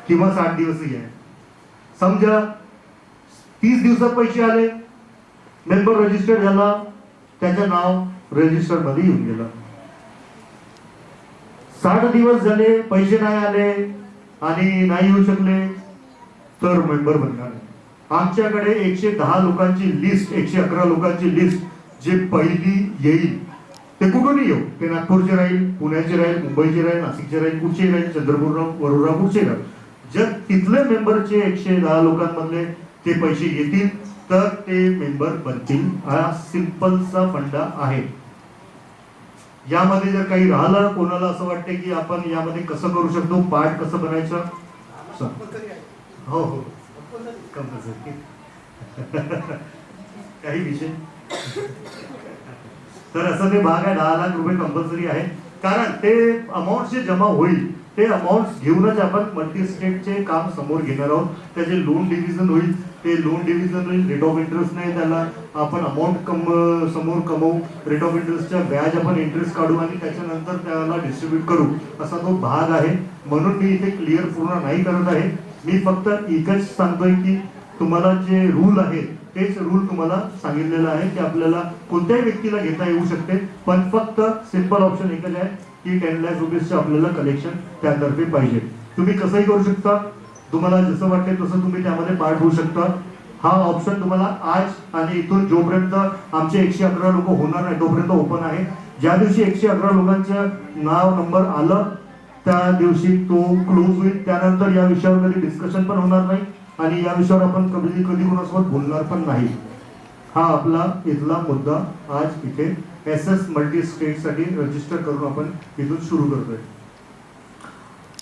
किंवा 60 दिवसही आहे. समजा 30 दिवसात पैसे आले, मेंबर रजिस्टर्ड झाला, त्याचं नाव रजिस्टर मध्ये येऊन गेलं. 60 दिवस झाले, पैसे नाही आले आणि नाही येऊ शकले तर मेंबर बनणार नाही. आमच्याकडे 110 लोकांची लिस्ट, 111 लोकांची लिस्ट जे पहिली येईल ते कुठूनही येऊ, ते नागपूरचे राहील, पुण्याचे राहील, मुंबईचे राहील, नाशिकचे राहील, कुठचे राहील, चंद्रपूर, वरोरा, कुठचे राहील, जर तिथले मेंबरचे 110 लोकांमधले ते पैसे येतील तर ते मेंबर बनतील. हा सिंपलचा फंडा आहे. यामध्ये जर काही राहिलं, कोणाला असं वाटतं की आपण यामध्ये कसं करू शकतो, पार्ट कसं बनायचं, हो हो कंपल्सरी काही विषय तर असं ते भाग आहे. 10 लाख रुपये कंपल्सरी आहे. कारण ते अमाऊंट जे जमा होईल ते अमाऊंट घेऊनच आपण मल्टी स्टेटचे काम समोर घेणार आहोत. त्याचे लोन डिव्हिजन होईल, ते लोन डिव्हिजन होईल, रेट ऑफ इंटरेस्ट नाही, त्याला आपण अमाऊंट समोर कमवू, रेट ऑफ इंटरेस्टच्या व्याज आपण इंटरेस्ट काढू आणि त्याच्यानंतर त्याला डिस्ट्रीब्यूट करू, असा तो भाग आहे. म्हणून मी इथे क्लिअर पूर्ण नाही करत आहे. मी फक्त एकच सांगतोय की तुम्हाला जे रूल आहे तेच रूल तुम्हाला सांगितलेलं आहे की आपल्याला कोणत्याही व्यक्तीला घेता येऊ शकते, पण फक्त सिंपल ऑप्शन एकच आहे की 10 लाख रुपीजचे आपल्याला कलेक्शन त्यातर्फे पाहिजे. तुम्ही कसंही करू शकता, तुम्हाला जसं वाटते तसं तुम्ही त्यामध्ये पार्ट होऊ शकता. हा ऑप्शन तुम्हाला आज आणि इथून जोपर्यंत आमचे 111 लोक होणार नाही तोपर्यंत ओपन आहे. ज्या दिवशी 111 लोकांचं नाव नंबर आलं त्या दिवशी तो क्लोज होईल. त्यानंतर या विषयावर कधी डिस्कशन पण होणार नाही आणि या विषयावर आपण कधी कोणासोबत बोलणार पण नाही. हा आपला इथला मुद्दा आज इथे SS मल्टी स्टेट साठी रजिस्टर करून आपण इथून सुरू करतोय.